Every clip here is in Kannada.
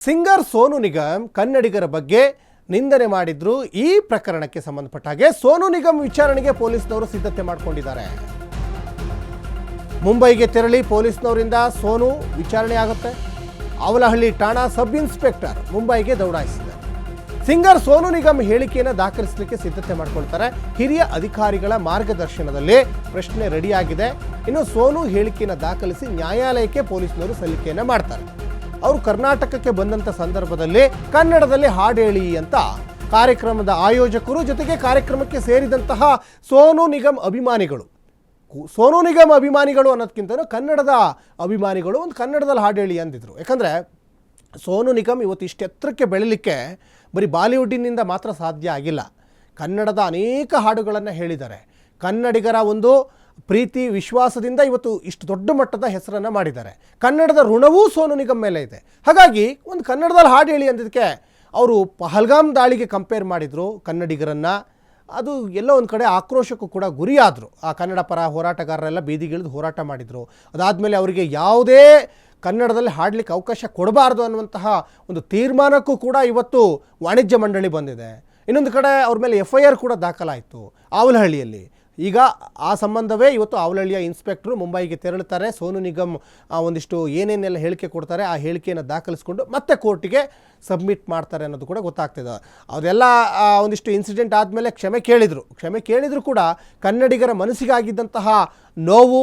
ಸಿಂಗರ್ ಸೋನು ನಿಗಮ್ ಕನ್ನಡಿಗರ ಬಗ್ಗೆ ನಿಂದನೆ ಮಾಡಿದ್ರು. ಈ ಪ್ರಕರಣಕ್ಕೆ ಸಂಬಂಧಪಟ್ಟ ಹಾಗೆ ಸೋನು ನಿಗಮ್ ವಿಚಾರಣೆಗೆ ಪೊಲೀಸ್ನವರು ಸಿದ್ಧತೆ ಮಾಡಿಕೊಂಡಿದ್ದಾರೆ. ಮುಂಬೈಗೆ ತೆರಳಿ ಪೊಲೀಸ್ನವರಿಂದ ಸೋನು ವಿಚಾರಣೆ ಆಗುತ್ತೆ. ಅವಲಹಳ್ಳಿ ಠಾಣಾ ಸಬ್ ಇನ್ಸ್ಪೆಕ್ಟರ್ ಮುಂಬೈಗೆ ದೌಡಾಯಿಸಿದ್ದಾರೆ. ಸಿಂಗರ್ ಸೋನು ನಿಗಮ್ ಹೇಳಿಕೆಯನ್ನು ದಾಖಲಿಸಲಿಕ್ಕೆ ಸಿದ್ಧತೆ ಮಾಡಿಕೊಳ್ತಾರೆ. ಹಿರಿಯ ಅಧಿಕಾರಿಗಳ ಮಾರ್ಗದರ್ಶನದಲ್ಲಿ ಪ್ರಶ್ನೆ ರೆಡಿಯಾಗಿದೆ. ಇನ್ನು ಸೋನು ಹೇಳಿಕೆಯನ್ನು ದಾಖಲಿಸಿ ನ್ಯಾಯಾಲಯಕ್ಕೆ ಪೊಲೀಸ್ನವರು ಸಲ್ಲಿಕೆಯನ್ನು ಮಾಡ್ತಾರೆ. ಅವರು ಕರ್ನಾಟಕಕ್ಕೆ ಬಂದಂಥ ಸಂದರ್ಭದಲ್ಲಿ ಕನ್ನಡದಲ್ಲಿ ಹಾಡು ಹೇಳಿ ಅಂತ ಕಾರ್ಯಕ್ರಮದ ಆಯೋಜಕರು ಜೊತೆಗೆ ಕಾರ್ಯಕ್ರಮಕ್ಕೆ ಸೇರಿದಂತಹ ಸೋನು ನಿಗಮ್ ಅಭಿಮಾನಿಗಳು ಅನ್ನೋದಕ್ಕಿಂತ ಕನ್ನಡದ ಅಭಿಮಾನಿಗಳು ಒಂದು ಕನ್ನಡದಲ್ಲಿ ಹಾಡು ಹೇಳಿ ಅಂದಿದ್ರು. ಯಾಕಂದರೆ ಸೋನು ನಿಗಮ್ ಇವತ್ತು ಇಷ್ಟು ಎತ್ತರಕ್ಕೆ ಬೆಳೀಲಿಕ್ಕೆ ಬರೀ ಬಾಲಿವುಡ್ಡಿನಿಂದ ಮಾತ್ರ ಸಾಧ್ಯ ಆಗಿಲ್ಲ. ಕನ್ನಡದ ಅನೇಕ ಹಾಡುಗಳನ್ನು ಹೇಳಿದ್ದಾರೆ. ಕನ್ನಡಿಗರ ಒಂದು ಪ್ರೀತಿ ವಿಶ್ವಾಸದಿಂದ ಇವತ್ತು ಇಷ್ಟು ದೊಡ್ಡ ಮಟ್ಟದ ಹೆಸರನ್ನು ಮಾಡಿದ್ದಾರೆ. ಕನ್ನಡದ ಋಣವೂ ಸೋನು ನಿಗಮ್ ಮೇಲೆ ಇದೆ. ಹಾಗಾಗಿ ಒಂದು ಕನ್ನಡದಲ್ಲಿ ಹಾಡು ಹೇಳಿ ಅಂದಿದ್ದಕ್ಕೆ ಅವರು ಪಹಲ್ಗಾಮ್ ದಾಳಿಗೆ ಕಂಪೇರ್ ಮಾಡಿದರು ಕನ್ನಡಿಗರನ್ನು. ಅದು ಎಲ್ಲೋ ಒಂದು ಕಡೆ ಆಕ್ರೋಶಕ್ಕೂ ಕೂಡ ಗುರಿಯಾದರು. ಆ ಕನ್ನಡ ಪರ ಹೋರಾಟಗಾರರೆಲ್ಲ ಬೀದಿಗಿಳಿದು ಹೋರಾಟ ಮಾಡಿದರು. ಅದಾದಮೇಲೆ ಅವರಿಗೆ ಯಾವುದೇ ಕನ್ನಡದಲ್ಲಿ ಹಾಡಲಿಕ್ಕೆ ಅವಕಾಶ ಕೊಡಬಾರ್ದು ಅನ್ನುವಂತಹ ಒಂದು ತೀರ್ಮಾನಕ್ಕೂ ಕೂಡ ಇವತ್ತು ವಾಣಿಜ್ಯ ಮಂಡಳಿ ಬಂದಿದೆ. ಇನ್ನೊಂದು ಕಡೆ ಅವ್ರ ಮೇಲೆ FIR ಕೂಡ ದಾಖಲಾಯಿತು ಅವಲಹಳ್ಳಿಯಲ್ಲಿ. ಈಗ ಆ ಸಂಬಂಧವೇ ಇವತ್ತು ಅವಲಹಳ್ಳಿಯ ಇನ್ಸ್ಪೆಕ್ಟ್ರು ಮುಂಬೈಗೆ ತೆರಳುತ್ತಾರೆ. ಸೋನು ನಿಗಮ್ ಒಂದಿಷ್ಟು ಏನೇನೆಲ್ಲ ಹೇಳಿಕೆ ಕೊಡ್ತಾರೆ ಆ ಹೇಳಿಕೆಯನ್ನು ದಾಖಲಿಸ್ಕೊಂಡು ಮತ್ತೆ ಕೋರ್ಟಿಗೆ ಸಬ್ಮಿಟ್ ಮಾಡ್ತಾರೆ ಅನ್ನೋದು ಕೂಡ ಗೊತ್ತಾಗ್ತಿದೆ. ಅದೆಲ್ಲ ಒಂದಿಷ್ಟು ಇನ್ಸಿಡೆಂಟ್ ಆದಮೇಲೆ ಕ್ಷಮೆ ಕೇಳಿದ್ರು ಕೂಡ ಕನ್ನಡಿಗರ ಮನಸ್ಸಿಗಾಗಿದ್ದಂತಹ ನೋವು,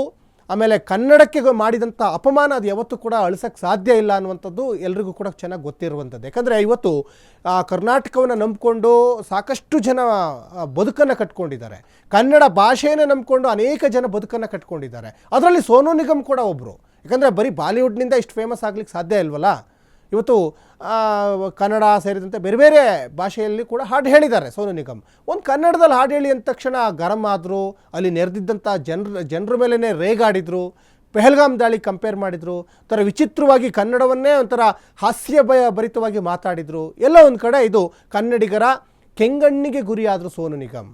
ಆಮೇಲೆ ಕನ್ನಡಕ್ಕೆ ಮಾಡಿದಂಥ ಅಪಮಾನ ಅದು ಯಾವತ್ತೂ ಕೂಡ ಅಳಿಸೋಕ್ಕೆ ಸಾಧ್ಯ ಇಲ್ಲ ಅನ್ನುವಂಥದ್ದು ಎಲ್ರಿಗೂ ಕೂಡ ಚೆನ್ನಾಗಿ ಗೊತ್ತಿರುವಂಥದ್ದು. ಯಾಕಂದರೆ ಇವತ್ತು ಕರ್ನಾಟಕವನ್ನು ನಂಬಿಕೊಂಡು ಸಾಕಷ್ಟು ಜನ ಬದುಕನ್ನು ಕಟ್ಕೊಂಡಿದ್ದಾರೆ. ಕನ್ನಡ ಭಾಷೆಯನ್ನು ನಂಬಿಕೊಂಡು ಅನೇಕ ಜನ ಬದುಕನ್ನು ಕಟ್ಕೊಂಡಿದ್ದಾರೆ. ಅದರಲ್ಲಿ ಸೋನು ನಿಗಮ್ ಕೂಡ ಒಬ್ಬರು. ಯಾಕಂದರೆ ಬರೀ ಬಾಲಿವುಡ್ನಿಂದ ಇಷ್ಟು ಫೇಮಸ್ ಆಗಲಿಕ್ಕೆ ಸಾಧ್ಯ ಇಲ್ವಲ್ಲ. ಇವತ್ತು ಕನ್ನಡ ಸೇರಿದಂತೆ ಬೇರೆ ಬೇರೆ ಭಾಷೆಯಲ್ಲಿ ಕೂಡ ಹಾಡು ಹೇಳಿದ್ದಾರೆ ಸೋನು ನಿಗಮ್. ಒಂದು ಕನ್ನಡದಲ್ಲಿ ಹಾಡು ಹೇಳಿ ಅಂದ ತಕ್ಷಣ ಗರಂ ಆದರು. ಅಲ್ಲಿ ನೆರೆದಿದ್ದಂಥ ಜನರ ಮೇಲೇ ರೇಗಾಡಿದರು. ಪಹಲ್ಗಾಮ್ ದಾಳಿ ಕಂಪೇರ್ ಮಾಡಿದರು. ಒಂಥರ ವಿಚಿತ್ರವಾಗಿ ಕನ್ನಡವನ್ನೇ ಒಂಥರ ಹಾಸ್ಯ ಭರಿತವಾಗಿ ಮಾತಾಡಿದರು. ಎಲ್ಲ ಒಂದು ಕಡೆ ಇದು ಕನ್ನಡಿಗರ ಕೆಂಗಣ್ಣಿಗೆ ಗುರಿಯಾದರು ಸೋನು ನಿಗಮ್.